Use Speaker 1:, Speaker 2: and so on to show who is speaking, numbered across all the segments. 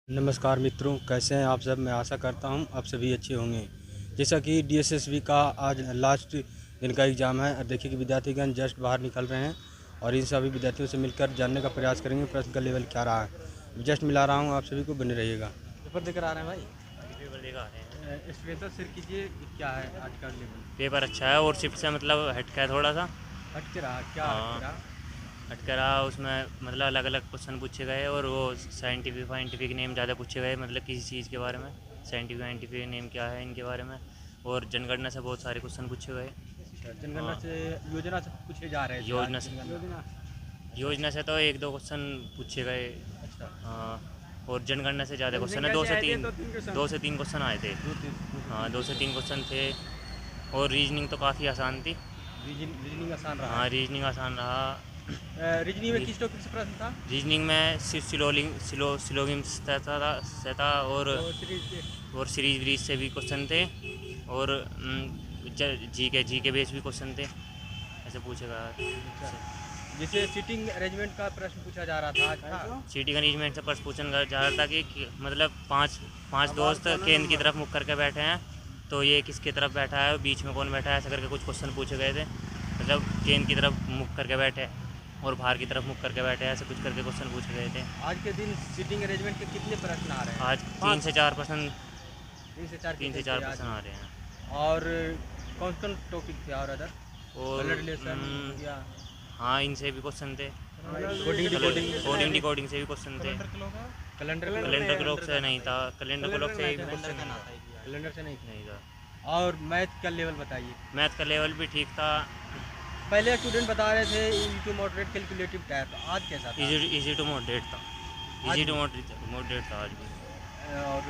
Speaker 1: नमस्कार मित्रों, कैसे हैं आप सब। मैं आशा करता हूं आप सभी अच्छे होंगे। जैसा कि डीएसएसबी का आज लास्ट दिन का एग्ज़ाम है और देखिए कि विद्यार्थीगण जस्ट बाहर निकल रहे हैं और इन सभी विद्यार्थियों से मिलकर जानने का प्रयास करेंगे प्रश्न का लेवल क्या रहा है। जस्ट मिला रहा हूं, आप सभी को बने रहिएगा। पेपर देकर आ रहे हैं भाई।
Speaker 2: पेपर देकर आ रहे हैं।
Speaker 1: एक्सप्रेशन शेयर कीजिए, क्या है आज का लेवल।
Speaker 2: पेपर अच्छा है और शिफ्ट से मतलब हट है थोड़ा सा।
Speaker 1: हट के रहा क्या? हट के रहा
Speaker 2: हट कर रहा उसमें मतलब अलग अलग क्वेश्चन पूछे गए और वो साइंटिफिक नेम ज़्यादा पूछे गए, मतलब किसी चीज़ के बारे में साइंटिफिक नेम क्या है इनके बारे में। और जनगणना से बहुत सारे क्वेश्चन पूछे गए।
Speaker 1: जनगणना से योजना से पूछे जा रहे हैं।
Speaker 2: योजना से तो एक दो क्वेश्चन पूछे गए।
Speaker 1: अच्छा।
Speaker 2: हाँ, और जनगणना से ज़्यादा क्वेश्चन है, दो से तीन क्वेश्चन आए थे। हाँ, 2 से 3 क्वेश्चन थे। और रीजनिंग तो काफ़ी आसान थी।
Speaker 1: रीजनिंग आसान रहा।
Speaker 2: हाँ, रीजनिंग आसान रहा।
Speaker 1: रीजनिंग में किस टॉपिक से प्रश्न था?
Speaker 2: रीजनिंग में सिलोगिम से था और सीरीज ब्रीज से भी क्वेश्चन थे। और जी के बेस भी क्वेश्चन थे, ऐसे पूछेगा।
Speaker 1: जैसे सीटिंग अरेंजमेंट का प्रश्न पूछा जा रहा था आज था।
Speaker 2: सीटिंग अरेंजमेंट से प्रश्न पूछा जा रहा था कि मतलब पांच दोस्त केंद्र की तरफ मुख करके बैठे हैं, तो ये किसकी तरफ बैठा है, बीच में कौन बैठा है, ऐसा करके कुछ क्वेश्चन पूछे गए थे। मतलब केंद्र की तरफ मुख करके बैठे और बाहर की तरफ मुख करके बैठे, ऐसे कुछ करके क्वेश्चन पूछे गए थे।
Speaker 1: आज के दिन सीटिंग अरेंजमेंट के कितने प्रश्न आ रहे हैं?
Speaker 2: आज 3 से 4 प्रश्न
Speaker 1: 3 से 4
Speaker 2: प्रश्न आ रहे हैं।
Speaker 1: और कौन कौन टॉपिक थे और अदर?
Speaker 2: और हाँ, इनसे भी क्वेश्चन थे। कोडिंग डिकोडिंग से भी क्वेश्चन थे। कैलेंडर क्लॉक से नहीं था। कैलेंडर क्लॉक से
Speaker 1: कैलेंडर से नहीं
Speaker 2: था।
Speaker 1: और मैथ का लेवल बताइए।
Speaker 2: मैथ का लेवल भी ठीक था।
Speaker 1: पहले स्टूडेंट बता रहे थे easy to moderate calculative type, आज कैसा था?
Speaker 2: इजी टू मॉडरेट था। मॉडरेट था आज भी।
Speaker 1: और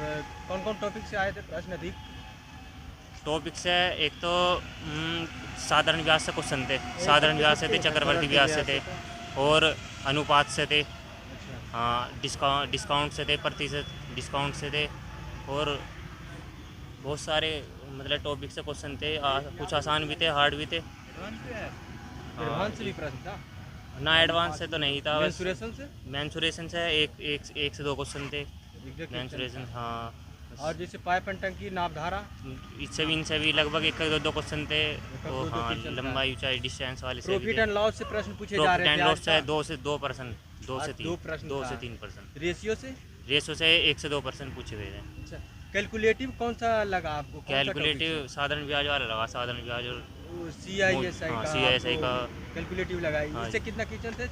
Speaker 1: कौन कौन टॉपिक से आए थे प्रश्न अधिक?
Speaker 2: टॉपिक से एक तो साधारण ब्याज से क्वेश्चन थे। साधारण ब्याज से थे, चक्रवर्ती ब्याज से थे और अनुपात से थे। हाँ, डिस्काउंट से थे, प्रतिशत डिस्काउंट से थे और बहुत सारे मतलब टॉपिक से क्वेश्चन थे। कुछ आसान भी थे, हार्ड भी थे।
Speaker 1: एडवांस भी प्रश्न था
Speaker 2: ना? एडवांस से तो नहीं था।
Speaker 1: मेंसुरेशन से
Speaker 2: एक से दो क्वेश्चन थे मेंसुरेशन। हाँ,
Speaker 1: और जैसे पाइप एंड टंकी नापधारा,
Speaker 2: इनसे भी लगभग एक दो क्वेश्चन थे। तो हाँ, लंबाई ऊंचाई डिस्टेंस वाले से
Speaker 1: प्रॉफिट एंड लॉस से प्रश्न पूछे जा रहे थे।
Speaker 2: लॉस से 2 से 3%। रेशियो से 1 से 2% पूछे गए थे।
Speaker 1: अच्छा, कैलकुलेटिव कौन सा लगा आपको?
Speaker 2: कैलकुलेटिव साधारण ब्याज वाला लगा। साधारण ब्याज और
Speaker 1: CISI का कैलकुलेटिव लगाई। इससे कितना क्वेश्चन थे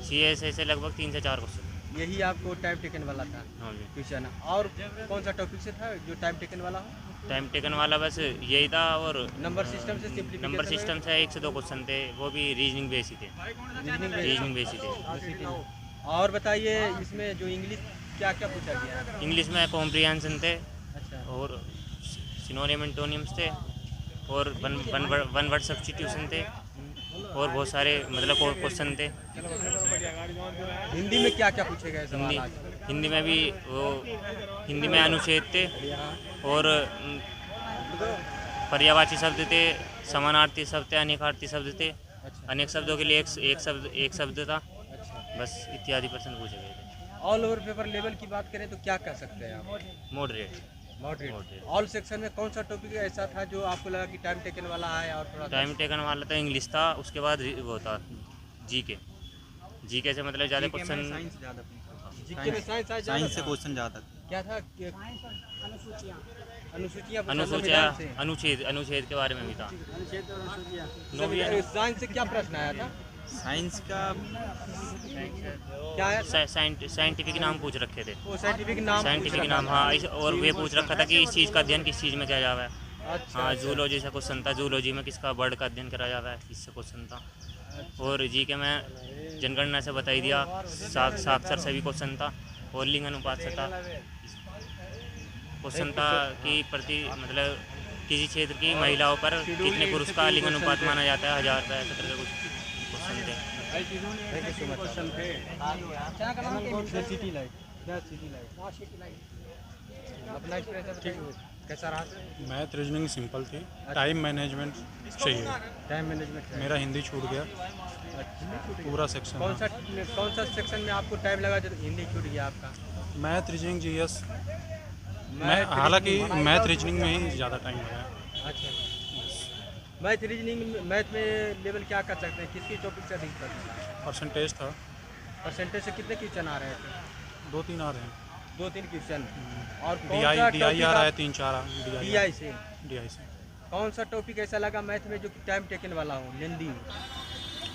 Speaker 2: CISI से लगभग 3 से 4 क्वेश्चन।
Speaker 1: यही आपको टाइम टेकन वाला था?
Speaker 2: हाँ जी।
Speaker 1: क्वेश्चन। और कौन सा टॉपिक से था जो टाइम टेकन वाला हो?
Speaker 2: टाइम टेकन वाला बस यही था। और
Speaker 1: नंबर सिस्टम
Speaker 2: से 1 से 2 क्वेश्चन थे, वो भी रीजनिंग बेस ही थे। रीजनिंग बेस ही थे।
Speaker 1: और बताइए इसमें जो इंग्लिश क्या क्या पूछा गया?
Speaker 2: इंग्लिश में कॉम्प्रिहेंशन थे।
Speaker 1: अच्छा।
Speaker 2: और सिनोनिम एंटोनिम्स थे और वन वर्ड सब्स्टिट्यूशन थे और बहुत सारे मतलब क्वेश्चन थे।
Speaker 1: हिंदी में क्या क्या पूछे गए सवाल?
Speaker 2: हिंदी में भी हिंदी में अनुच्छेद थे और पर्यायवाची शब्द थे, समानार्थी शब्द थे, अनेकार्थी शब्द थे। अनेक शब्दों के लिए एक शब्द था। बस इत्यादि प्रश्न पूछे गए थे।
Speaker 1: ऑल ओवर पेपर लेवल की बात करें तो क्या कह सकते हैं आप?
Speaker 2: मॉडरेट।
Speaker 1: ऑल सेक्शन में कौन सा टॉपिक ऐसा था जो आपको लगा कि टाइम टेकन वाला है? और थोड़ा
Speaker 2: टाइम टेकन वाला तो इंग्लिश था, उसके बाद वो था जीके से मतलब ज़्यादा क्वेश्चन।
Speaker 1: जीके में साइंस से क्वेश्चन ज़्यादा क्या था?
Speaker 2: अनुच्छेद के बारे में भी था।
Speaker 1: साइंस से क्या प्रश्न आया था?
Speaker 3: साइंस का
Speaker 1: क्या है?
Speaker 2: साइंटिफिक नाम पूछ रखे थे।
Speaker 1: वो साइंटिफिक नाम।
Speaker 2: हाँ, और वे पूछ रखा था कि इस चीज़ का अध्ययन किस चीज़ में किया जाता है।
Speaker 1: अच्छा,
Speaker 2: हाँ, जूलॉजी से क्वेश्चन था। जूलॉजी में किसका बर्ड का अध्ययन करा जाता है, इससे क्वेश्चन था। और जीके में जनगणना से बताई दिया। साक्षर से भी क्वेश्चन था और लिंग अनुपात से था। क्वेश्चन था कि प्रति मतलब किसी क्षेत्र की महिलाओं पर कितने पुरुष का लिंग अनुपात माना जाता है 1000 का, ऐसा करके कुछ क्वेश्चन थे।
Speaker 1: कैसा रहा?
Speaker 3: मैथ रीजनिंग सिंपल थी। टाइम मैनेजमेंट चाहिए।
Speaker 1: टाइम मैनेजमेंट
Speaker 3: मेरा हिंदी छूट गया पूरा सेक्शन।
Speaker 1: कौन सा सेक्शन में आपको टाइम लगा जो हिंदी छूट गया आपका?
Speaker 3: मैथ रीजनिंग जीएस, मैं हालांकि मैथ रीजनिंग में ही ज़्यादा टाइम लगा है।
Speaker 1: अच्छा, मैथ रीजनिंग मैथ में लेवल क्या कर सकते हैं, किसकी टॉपिक से अधिक पसंद है?
Speaker 3: परसेंटेज था,
Speaker 1: परसेंटेज से कितने क्वेश्चन आ रहे थे?
Speaker 3: 2-3 आ रहे हैं।
Speaker 1: 2-3 क्वेश्चन। और कौन
Speaker 3: डीआई
Speaker 1: सा
Speaker 3: डीआई आ
Speaker 1: टॉपिक
Speaker 3: रहा है, 3-4
Speaker 1: DI से
Speaker 3: डीआई से।
Speaker 1: कौन सा टॉपिक ऐसा लगा मैथ में जो कि टाइम टेकन वाला हो, लेंदी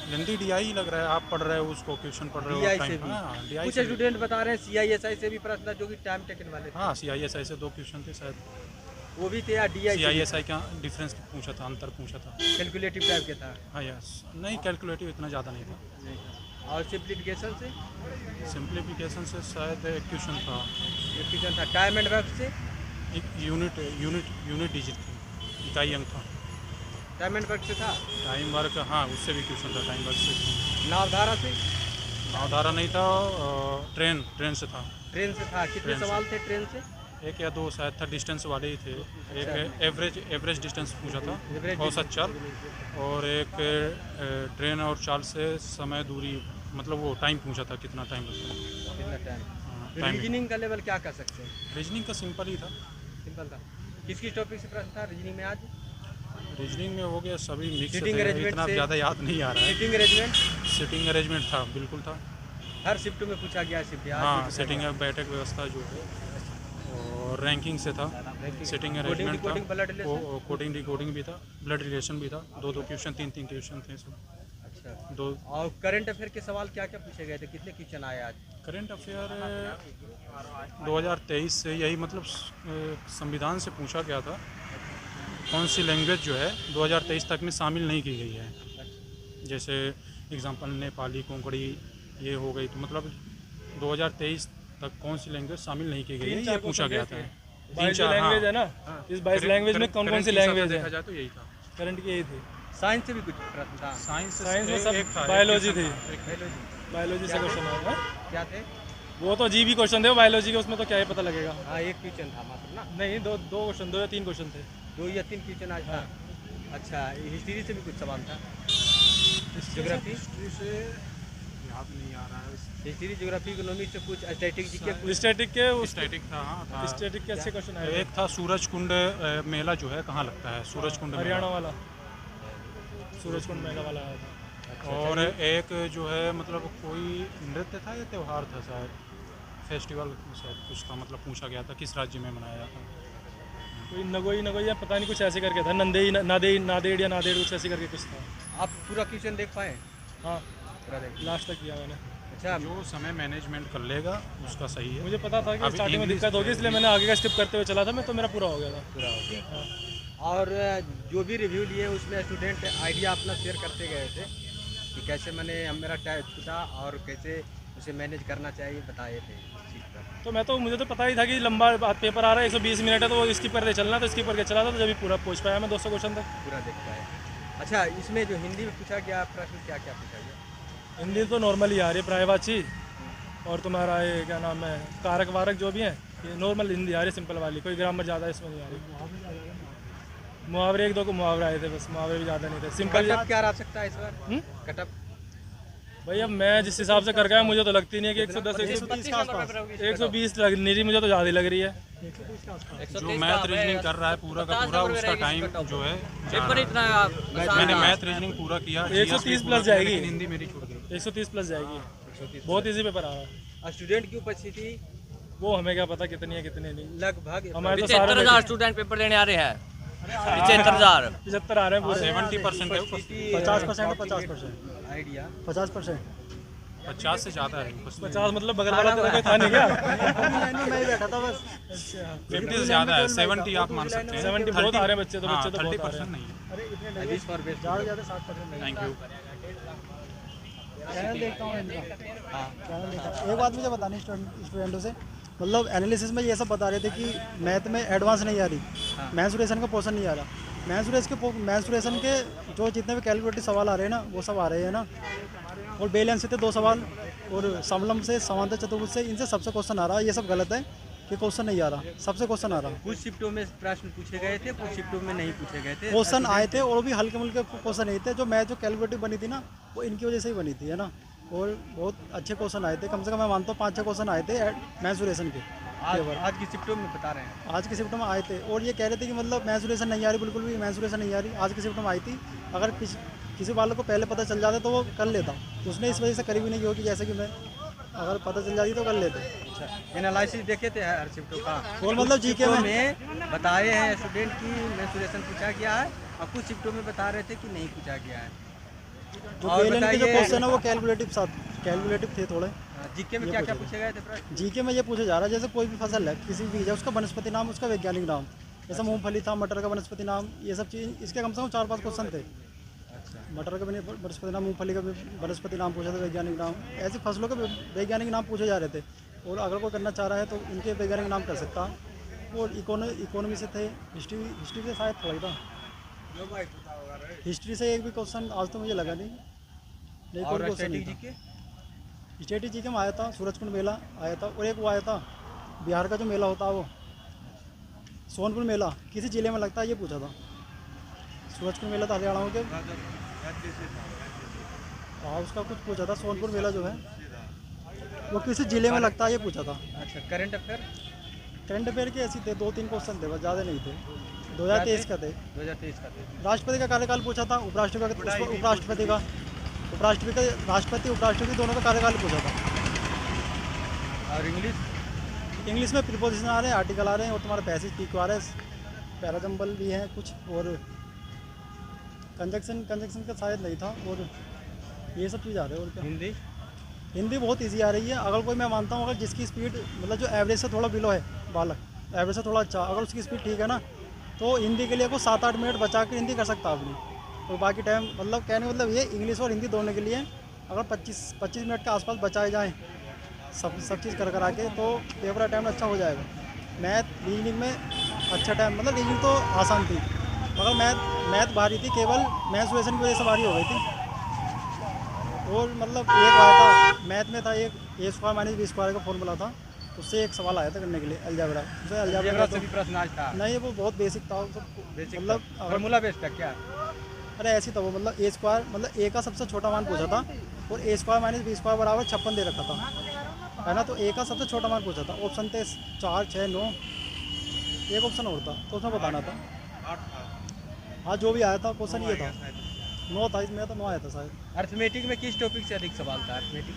Speaker 3: हिंदी डीआई लग रहा है, आप पढ़ रहे हो उसको, क्वेश्चन पढ़ रहे हो
Speaker 1: DI से
Speaker 3: टाइम।
Speaker 1: भी?
Speaker 3: हाँ डीआई
Speaker 1: कुछ
Speaker 3: से भी।
Speaker 1: स्टूडेंट बता रहे हैं CISI से भी प्रश्न था जो कि टाइम टेकन वाले थे।
Speaker 3: हाँ CISI से 2 क्वेश्चन थे शायद।
Speaker 1: वो भी थे या DI से?
Speaker 3: CISI का डिफरेंस पूछा था, अंतर पूछा था।
Speaker 1: कैलकुलेटिव टाइप के था?
Speaker 3: हाँ यस, नहीं कैलकुलेटिव इतना ज़्यादा नहीं था।
Speaker 1: और सिंप्लीफिकेशन से?
Speaker 3: सिंप्लीफिकेशन से शायद एक क्वेश्चन था,
Speaker 1: एक क्वेश्चन था। टाइम एंड वर्क से?
Speaker 3: एक यूनिट डिजिट थी, इकाई अंक था।
Speaker 1: टाइम एंड वर्क से था?
Speaker 3: टाइम वर्क, हाँ उससे भी क्वेश्चन था टाइम वर्क से।
Speaker 1: नावधारा से?
Speaker 3: नावधारा नहीं था, ट्रेन से था।
Speaker 1: ट्रेन से था। कितने
Speaker 3: ट्रेन से।
Speaker 1: सवाल थे ट्रेन से?
Speaker 3: 1 या 2 शायद था, डिस्टेंस वाले ही थे। एक एवरेज डिस्टेंस पूछा था,
Speaker 1: Average
Speaker 3: औसत चाल, और एक ट्रेन और चाल से समय दूरी, मतलब वो टाइम पूछा था, कितना टाइम लगता है।
Speaker 1: कितना टाइम?
Speaker 3: टाइम
Speaker 1: रीजनिंग का लेवल क्या कर सकते हैं?
Speaker 3: रीजनिंग का सिंपल ही था।
Speaker 1: सिंपल था। किसकी टॉपिक से प्रश्न था रीजनिंग में आज?
Speaker 3: रीजनिंग में हो गया सभी मिक्स
Speaker 1: Sitting
Speaker 3: थे,
Speaker 1: arrangement
Speaker 3: इतना
Speaker 1: से-
Speaker 3: ज़्यादा याद नहीं आ रहा है।
Speaker 1: सिटिंग अरेंजमेंट
Speaker 3: सिटिंग अरेंजमेंट था, बिल्कुल था।
Speaker 1: हर शिफ्ट में पूछा गया है, शिफ्ट
Speaker 3: हाँ सिटिंग बैठक व्यवस्था जो है, और रैंकिंग से था। सिटिंग अरेंजमेंट था,
Speaker 1: coding blood relation.
Speaker 3: Coding decoding भी था, ब्लड रिलेशन भी था। 2-2 क्वेश्चन, 3-3 क्वेश्चन थे सब।
Speaker 1: अच्छा,
Speaker 3: 2
Speaker 1: और करंट अफेयर के सवाल क्या क्या पूछे गए थे, कितने क्वेश्चन आए आज?
Speaker 3: करंट अफेयर 2023 से, यही मतलब संविधान से पूछा गया था। कौन सी लैंग्वेज जो है 2023 तक में शामिल नहीं की गई है, जैसे एग्जांपल नेपाली, कोंकणी ये हो गई, तो मतलब 2023 तक कौन सी लैंग्वेज शामिल नहीं की गई है, ये पूछा गया था।
Speaker 4: 22 लैंग्वेज है ना, इस 22 लैंग्वेज में कौन कौन सी लैंग्वेज है?
Speaker 3: देखा जाए तो यही था।
Speaker 4: करंट की यही थी।
Speaker 1: साइंस से भी कुछ प्रश्न था?
Speaker 3: साइंस
Speaker 4: में सब
Speaker 3: एक था,
Speaker 4: बायोलॉजी
Speaker 3: एक
Speaker 4: थी।
Speaker 1: बायोलॉजी
Speaker 4: बायोलॉजी से क्वेश्चन आया है।
Speaker 1: क्या थे?
Speaker 4: वो तो जीबी क्वेश्चन थे, बायोलॉजी के उसमें तो क्या ही पता लगेगा।
Speaker 1: हाँ, एक क्वेश्चन था मात्र ना?
Speaker 4: नहीं, दो क्वेश्चन, 2 या 3 क्वेश्चन थे।
Speaker 1: 2 या 3 क्वेश्चन आज था। अच्छा, हिस्ट्री से भी कुछ सवाल था? ज्योग्राफी?
Speaker 3: हिस्ट्री से याद नहीं आ रहा है।
Speaker 1: हिस्ट्री, ज्योग्राफी, इकोनॉमिक्स से कुछ, स्टैटिक जी के
Speaker 4: स्टैटिक के
Speaker 3: स्टैटिक था, हाँ था।
Speaker 4: स्टैटिक के अच्छे क्वेश्चन आए।
Speaker 3: एक था सूरज कुंड मेला जो है कहाँ लगता है, सूरज कुंड
Speaker 4: हरियाणा
Speaker 3: मेला।
Speaker 4: वाला सूरज कुंड मेला वाला आया था।
Speaker 3: और एक जो है मतलब कोई नृत्य था या त्यौहार था शायद, फेस्टिवल शायद कुछ था, मतलब पूछा गया था किस राज्य में मनाया जाता है।
Speaker 4: कोई नगोई या पता नहीं कुछ ऐसे करके था, नादेड़ या नादेड़ कुछ ऐसे करके कुछ था।
Speaker 1: आप पूरा क्वेश्चन देख पाए?
Speaker 4: हाँ,
Speaker 1: पूरा देख।
Speaker 4: लास्ट तक किया मैंने।
Speaker 1: अच्छा,
Speaker 3: जो समय मैनेजमेंट कर लेगा उसका सही है।
Speaker 4: मुझे पता था कि
Speaker 3: अभी
Speaker 4: स्टार्टिंग में
Speaker 3: इंग्लिश
Speaker 4: दिक्कत होगी, इसलिए मैंने आगे का स्किप करते हुए चला था मैं, तो मेरा पूरा हो गया था।
Speaker 1: पूरा हो गया। और जो भी रिव्यू लिए उसमें स्टूडेंट आइडिया अपना शेयर करते गए थे कि कैसे मैंने मेरा टाइम छूटा और कैसे उसे मैनेज करना चाहिए, बताए थे सीट पर।
Speaker 4: तो मुझे तो पता ही था कि लंबा पेपर आ रहा है, 120 मिनट है, तो वो स्किप करके चलना, तो स्किप करके चला था, तो जब भी पूरा पहुंच पाया मैं 200 क्वेश्चन तक।
Speaker 1: पूरा देख पाए। अच्छा, इसमें जो हिंदी में पूछा गया प्रश्न क्या क्या पूछा गया?
Speaker 4: हिंदी तो नॉर्मल ही आ रही है, प्रायवाची और तुम्हारा ये क्या नाम है, कारक वारक जो भी हैं, ये नॉर्मल हिंदी आ रही है, सिंपल वाली, कोई ग्रामर ज़्यादा इसमें नहीं आ रही। मुहावरे 1-2 को मुहावरे आए थे बस, मुहावरे भी ज़्यादा नहीं थे, सिंपल।
Speaker 1: कटअप क्या रह सकता है इस बार? कटअप
Speaker 4: भाई अब मैं जिस हिसाब से कर गया, मुझे तो लगती नहीं है कि 110 120 लग नहीं रही, मुझे तो ज़्यादा ही लग रही है।
Speaker 3: जो मैथ रीजनिंग कर रहा है पूरा का पूरा, उसका टाइम जो है
Speaker 5: पेपर इतना
Speaker 3: मैंने मैथ रीजनिंग पूरा किया,
Speaker 4: 130 प्लस जाएगी,
Speaker 3: लेकिन हिंदी मेरी छूट गई।
Speaker 4: 130 प्लस जाएगी, बहुत इजी पेपर आ रहा है।
Speaker 1: स्टूडेंट की उपस्थिति
Speaker 4: वो हमें क्या पता कितनी है कितनी नहीं,
Speaker 1: लगभग
Speaker 4: हमारे तो
Speaker 5: 75,000
Speaker 4: सारे
Speaker 5: स्टूडेंट पेपर देने आ रहे हैं। 75,000
Speaker 4: 75 आ रहे हैं पूरे।
Speaker 3: 70% है,
Speaker 4: 50% 50%।
Speaker 1: आइडिया
Speaker 4: 50%।
Speaker 3: 50 से ज़्यादा है उपस्थिति।
Speaker 4: 50 मतलब बगल वाला तेरा कोई था नहीं क्या?
Speaker 1: मैं ही बैठा था बस।
Speaker 3: 50 से ज़्यादा है, 70 आप मान सकते हैं।
Speaker 4: 70 बहुत आ रहे हैं बच्चे, तो
Speaker 3: हाँ,
Speaker 4: बच्चे तो बहुत आ रहे
Speaker 3: 30%
Speaker 4: हैं।
Speaker 3: नहीं है।
Speaker 1: अभी फॉर बेस्ट
Speaker 4: ज़्यादा 60%
Speaker 3: थैंक यू।
Speaker 6: चैनल देखता हूँ इनका। चैनल देखता हूँ। एक बात मुझे बतानी स्टूडेंटों से, मतलब एनालिसिस में ये सब बता रहे थे कि मैथ में एडवांस नहीं आ रही, मैंसुरेशन का पोर्शन नहीं आ रहा। मैंसुरेशन के जो जितने भी कैलकुलेटिव सवाल आ रहे हैं ना, वो सब आ रहे हैं ना, और बैलेंस से थे 2 सवाल, और समलम से, समांतर चतुर्भुज से, इनसे सबसे क्वेश्चन आ रहा है। ये सब गलत है कि क्वेश्चन नहीं आ रहा, सबसे क्वेश्चन आ रहा।
Speaker 1: कुछ शिफ्टों में प्रश्न पूछे गए थे, कुछ शिफ्टों में नहीं पूछे गए थे।
Speaker 6: क्वेश्चन आए थे और भी हल्के मुल्के क्वेश्चन नहीं थे। जो मैथ जो कैलकुलेटिव बनी थी ना, वो इनकी वजह से ही बनी थी, है ना। और बहुत अच्छे क्वेश्चन आए थे, कम से कम मैं मानता हूँ 5-6 क्वेश्चन आए थे मैंसुरेशन के केवल।
Speaker 7: आज की शिफ्टों में बता रहे हैं।
Speaker 6: आज के शिफ्ट में आए थे और ये कह रहे थे कि मतलब मैंसुरेशन नहीं आ रही, बिल्कुल भी मैंसुरेशन नहीं आ रही। आज की शिफ्ट में आई थी, अगर किसी वालों को पहले पता चल जाता तो वो कर लेता, उसने इस वजह से करी भी नहीं होगी जैसे कि मैं, अगर पता चल जाती तो कर लेते।
Speaker 7: अच्छा, एनालिसिस देखे थे हर शिफ्टों का
Speaker 6: और मतलब जीके
Speaker 7: में बताए हैं स्टूडेंट की मेंसुरेशन पूछा गया है और कुछ शिफ्टों में बता रहे थे कि नहीं पूछा गया है।
Speaker 6: जो
Speaker 7: और
Speaker 6: PLN के जो
Speaker 7: बताइए-
Speaker 6: क्वेश्चन है वो कैलकुलेटिव थे थोड़े।
Speaker 7: जीके में क्या क्या पूछे गए थे प्रश्न?
Speaker 6: जीके में ये पूछा जा रहा है जैसे कोई भी फसल है, किसी भी बीज है, उसका वनस्पति नाम, उसका वैज्ञानिक नाम, जैसे मूंगफली था, मटर का वनस्पति नाम, ये सब चीज़, इसके कम से कम 4-5 क्वेश्चन थे। मटर का वनस्पति नाम, मूंगफली का वनस्पति नाम पूछा था, वैज्ञानिक नाम, ऐसी फसलों के वैज्ञानिक नाम पूछे जा रहे थे। और अगर कोई करना चाह रहा है तो इनके वैज्ञानिक नाम कर सकता। और इकोनॉमी से थे, हिस्ट्री से शायद थोड़ा ही था, हिस्ट्री से एक भी क्वेश्चन आज तो मुझे लगा नहीं
Speaker 7: और
Speaker 6: कोई क्वेश्चन नहीं
Speaker 7: स्ट्रेटेजी
Speaker 6: था।
Speaker 7: के
Speaker 6: स्ट्रेटेजी के में आया था, सूरजकुंड मेला आया था, और एक वो आया था बिहार का जो मेला होता है वो सोनपुर मेला किसी जिले में लगता है, ये पूछा था। सूरजकुंड मेला था हरियाणा के, हाँ उसका कुछ पूछा था। सोनपुर मेला जो है वो किसी जिले में लगता है, ये पूछा था।
Speaker 7: अच्छा, करंट अफेयर
Speaker 6: करंट अफेयर के ऐसे थे 2-3 क्वेश्चन थे, बस ज़्यादा नहीं थे। 2023 का थे।
Speaker 7: 2023 का थे।
Speaker 6: राष्ट्रपति का कार्यकाल पूछा था, उपराष्ट्रपति का राष्ट्रपति दोनों का कार्यकाल पूछा था।
Speaker 7: और
Speaker 6: इंग्लिश में प्रीपोजिशन आ रहे हैं, आर्टिकल आ रहे हैं, और तुम्हारे पैसेज पीक आ रहे हैं, पैराजम्बल भी हैं कुछ, और कंजक्शन का शायद नहीं था, और ये सब चीज़ आ रहे हैं। और क्या हिंदी बहुत इजी आ रही है। अगर कोई, मैं मानता हूँ अगर जिसकी स्पीड मतलब जो एवरेज से थोड़ा बिलो है, बालक एवरेज से थोड़ा अच्छा, अगर उसकी स्पीड ठीक है ना, तो हिंदी के लिए को 7-8 मिनट बचा के हिंदी कर सकता है अपनी। और बाकी टाइम मतलब कहने मतलब ये इंग्लिश और हिंदी दोनों के लिए अगर 25 मिनट के आसपास बचाए जाएँ सब चीज़ कर आके, तो पेपर का टाइम अच्छा हो जाएगा। रीजनिंग में अच्छा टाइम, मतलब रीजनिंग तो आसान थी, मगर मैथ भारी थी, केवल मैंसुरेशन की वजह से भारी हो गई थी। और मतलब एक आया था मैथ में था, एक A² - B² का फॉर्मूला था, उससे एक सवाल आया था करने के लिए, अलजेब्रा। उससे अलजेब्रा
Speaker 7: से भी प्रश्न आज था।
Speaker 6: नहीं, वो बहुत बेसिक था,
Speaker 7: बेसिक
Speaker 6: मतलब
Speaker 7: फॉर्मूला बेस्ड था क्या?
Speaker 6: अरे ऐसी था वो, मतलब A² मतलब A का सबसे छोटा मान पूछा था, और A² - B² बराबर 56 दे रखा था, है ना। तो A का सबसे छोटा मान पूछा था। ऑप्शन थे 4, 6, 9, एक ऑप्शन और था, तो उसमें बताना था। हाँ, जो भी आया था क्वेश्चन ये था, 9 था, इसमें तो 9 आया था शायद।
Speaker 7: अर्थमेटिक में किस टॉपिक से अधिक सवाल था? अर्थमेटिक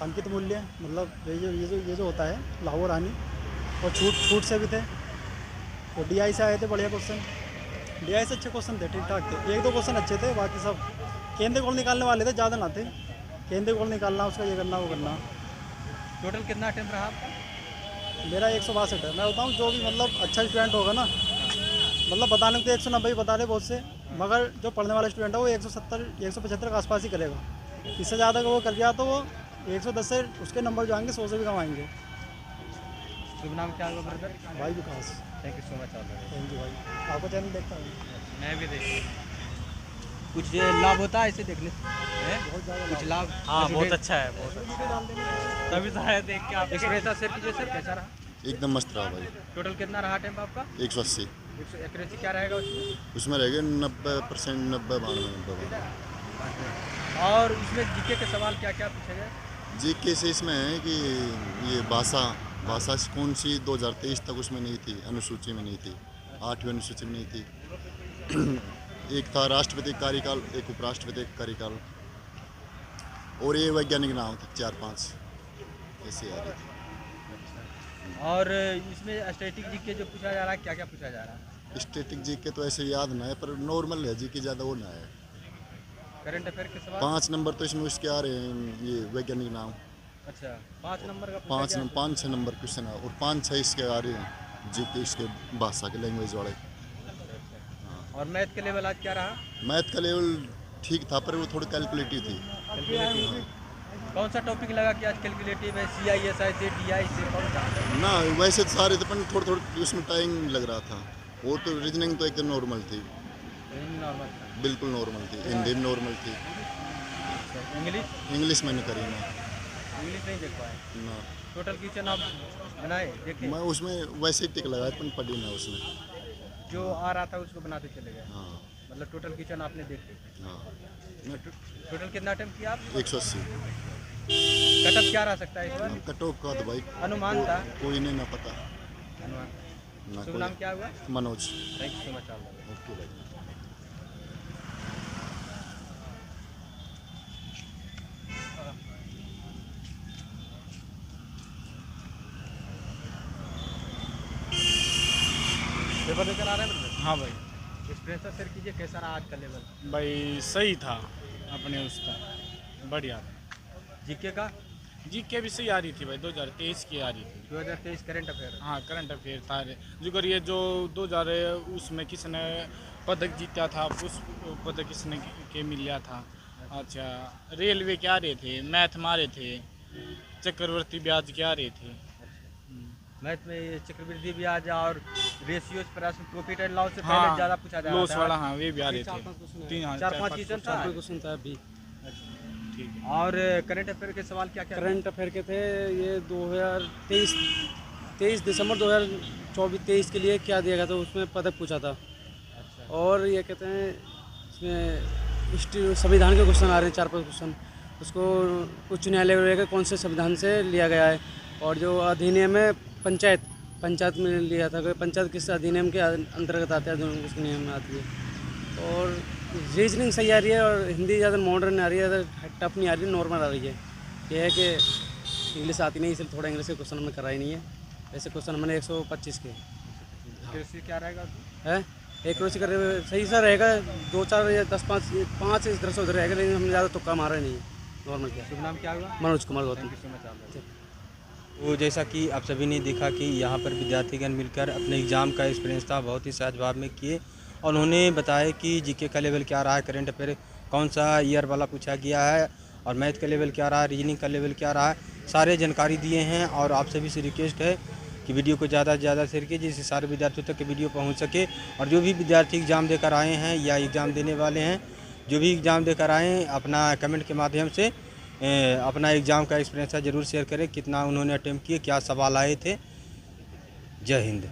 Speaker 6: अंकित मूल्य, मतलब ये जो होता है लाहौर रानी, और छूट से भी थे, और DI से आए थे बढ़िया क्वेश्चन। DI से अच्छे क्वेश्चन थे, ठीक ठाक थे, 1-2 क्वेश्चन अच्छे थे, बाकी सब केंद्र गोल निकालने वाले थे, ज़्यादा ना थे। केंद्र गोल निकालना, उसका ये करना वो करना।
Speaker 7: टोटल कितना अटेम्प्ट रहा आपका?
Speaker 6: मेरा 162 है। मैं बताऊँ, जो भी मतलब अच्छा स्टूडेंट होगा ना, मतलब बताने को तो 190 बता रहे बहुत से, मगर जो पढ़ने वाला स्टूडेंट है वो 170, 175 के आसपास ही करेगा। इससे ज़्यादा वो कर गया तो वो 110 से उसके नंबर जो आएंगे 100 से भी कम आएंगे।
Speaker 7: शुभ नाम क्या होगा ब्रदर?
Speaker 6: भाई Vikas.
Speaker 7: Thank you so much.
Speaker 6: Thank you भाई, आपका चैनल देखता हूँ।
Speaker 7: मैं भी देख कुछ लाभ होता है इसे देखने से?
Speaker 6: बहुत ज़्यादा
Speaker 7: कुछ लाभ?
Speaker 5: हाँ बहुत अच्छा है, बहुत अच्छा। तभी तो है देख के आप।
Speaker 7: एक्सप्रेस शेयर कीजिए सर, कैसा रहा?
Speaker 8: एकदम मस्त रहा भाई।
Speaker 7: टोटल कितना रहा अटेम्प्ट आपका?
Speaker 8: 180।
Speaker 7: एक्यूरेसी क्या रहेगा उसमें?
Speaker 8: उसमें रहेगा 90%, 90-92।
Speaker 7: और उसमें जीके के सवाल क्या क्या पूछे गए?
Speaker 8: जीके से इसमें है कि ये भाषा कौन सी 2023 तक उसमें नहीं थी, अनुसूची में नहीं थी, 8वीं अनुसूची में नहीं थी। एक था राष्ट्रपति कार्यकाल, एक उपराष्ट्रपति कार्यकाल, और ये वैज्ञानिक नाम थे 4-5 ऐसे आ रही थी।
Speaker 7: और इसमें स्टैटिक जीके जो पूछा जा रहा है, क्या क्या पूछा जा रहा है?
Speaker 8: स्टैटिक जीके तो ऐसे याद ना है, पर नॉर्मल है जीके, ज़्यादा वो ना है।
Speaker 7: करंट अफेयर के सवाल?
Speaker 8: 5 नंबर तो इसमें उसके आ रहे हैं, ये वैज्ञानिक नाम।
Speaker 7: अच्छा, 5 नंबर का
Speaker 8: 5-6 नंबर क्वेश्चन है, और 5-6 इसके आ रहे हैं जीके, इसके भाषा के लैंग्वेज वाले।
Speaker 7: और मैथ के लेवल आज क्या रहा?
Speaker 8: मैथ का लेवल ठीक था, पर वो थोड़ी कैलकुलेटिव थी।
Speaker 7: कौन सा टॉपिक लगा कि आज कैलकुलेटिव है? CISI से, DI से, कौन सा?
Speaker 8: ना वैसे तो सारे थे, पर थोड़ी उसमें टाइम लग रहा था। वो तो रीजनिंग तो एकदम नॉर्मल थी,
Speaker 7: नॉर्मल था।
Speaker 8: बिल्कुल नॉर्मल थी। हिंदी में नॉर्मल थी। इंग्लिश मैंने करी ना।
Speaker 7: इंग्लिश नहीं देख पाए
Speaker 8: ना,
Speaker 7: टोटल क्वेश्चन आप बनाए देखे?
Speaker 8: मैं उसमें वैसे ही टिक लगाया, पर पढ़ी ना उसमें।
Speaker 7: जो आ रहा था उसको बनाते चले गए।
Speaker 8: हाँ,
Speaker 7: मतलब टोटल क्वेश्चन आपने देखे।
Speaker 8: हाँ
Speaker 7: टोटल कितना अटेम्प्ट किया आप?
Speaker 8: 180।
Speaker 7: कटअप क्या रह सकता है इस बार?
Speaker 8: कटो का तो भाई
Speaker 7: अनुमान था?
Speaker 8: कोई नहीं ना पता
Speaker 7: अनुमान।
Speaker 8: ना
Speaker 7: शुभ
Speaker 8: कोई।
Speaker 7: नाम क्या हुआ?
Speaker 8: Manoj.
Speaker 7: Thank you so much आप।
Speaker 8: ओके भाई।
Speaker 7: पेपर लेकर आ रहे हैं मतलब?
Speaker 3: हाँ भाई।
Speaker 7: एक्सपीरियंस शेयर कीजिए, कैसा रहा आज का लेवल?
Speaker 3: भाई सही था अपने उसका, बढ़िया था।
Speaker 7: जीके का?
Speaker 3: जीके भी सही आ रही थी भाई, 2023 की आ रही थी।
Speaker 7: 2023 करंट अफेयर।
Speaker 3: हाँ करंट अफेयर था। जो ये जो 2000 उसमें किसने पदक जीता था, उस पदक किसने के मिला था। अच्छा, रेलवे क्या रहे थे, मैथ मारे थे, चक्रवर्ती ब्याज क्या रहे थे।
Speaker 7: मैथ में ये चक्रवृद्धि ब्याज और रेशियोज प्रॉफिट एंड लॉस से
Speaker 3: हाँ,
Speaker 7: पहले ज़्यादा पूछा जा रहा
Speaker 3: लॉस
Speaker 7: था।
Speaker 3: वाला, हाँ वे भी आ रहे थे।
Speaker 7: चार पाँच क्वेश्चन था।
Speaker 5: क्वेश्चन था अभी।
Speaker 3: ठीक है।
Speaker 7: और करंट अफेयर के सवाल क्या क्या?
Speaker 5: करंट अफेयर के थे ये 23 दिसंबर 2024-23 के लिए क्या दिया गया था, उसमें पदक पूछा था। और ये कहते हैं इसमें संविधान के क्वेश्चन आ रहे हैं, 4-5 क्वेश्चन। उसको उच्च न्यायालय वगैरह कौन से संविधान से लिया गया है, और जो अधिनियम है पंचायत में लिया था, पंचायत किस अधिनियम के अंतर्गत आता है, जो उसके नियम में आती है। और रीजनिंग सही आ रही है, और हिंदी ज़्यादा मॉडर्न आ रही है, ज़्यादा टफ नहीं आ रही है, नॉर्मल आ रही है। ये है कि इंग्लिश आती नहीं, इसलिए थोड़ा इंग्लिश के क्वेश्चन हमने कराई नहीं है। ऐसे क्वेश्चन मैंने 125 के
Speaker 7: कृषि क्या रहेगा?
Speaker 5: है। एक कृषि कर सही सा रहेगा, 2-4 या 10-5 इधर से उधर रहेगा, लेकिन हमने ज़्यादा तुक्का मारा नहीं है, नॉर्मल क्या।
Speaker 7: शुभ नाम क्या हुआ?
Speaker 5: Manoj Kumar Gautam.
Speaker 7: Thank you so much आप।
Speaker 1: तो जैसा कि आप सभी ने देखा कि यहाँ पर विद्यार्थीगण मिलकर अपने एग्ज़ाम का एक्सपीरियंस था बहुत ही सहज भाव में किए, और उन्होंने बताया कि जीके का लेवल क्या रहा है, करंट अफेयर कौन सा ईयर वाला पूछा गया है, और मैथ का लेवल क्या रहा है, रीजनिंग का लेवल क्या रहा है, सारे जानकारी दिए हैं। और आप सभी से रिक्वेस्ट है कि वीडियो को ज़्यादा से ज़्यादा शेयर कीजिए, जिससे सारे विद्यार्थियों तक वीडियो पहुँच सके। और जो भी विद्यार्थी एग्ज़ाम देकर आए हैं या एग्ज़ाम देने वाले हैं, जो भी एग्ज़ाम देकर आए हैं, अपना कमेंट के माध्यम से अपना एग्ज़ाम का एक्सपीरियंस ज़रूर शेयर करें, कितना उन्होंने अटेम्प्ट किए, क्या सवाल आए थे। जय हिंद।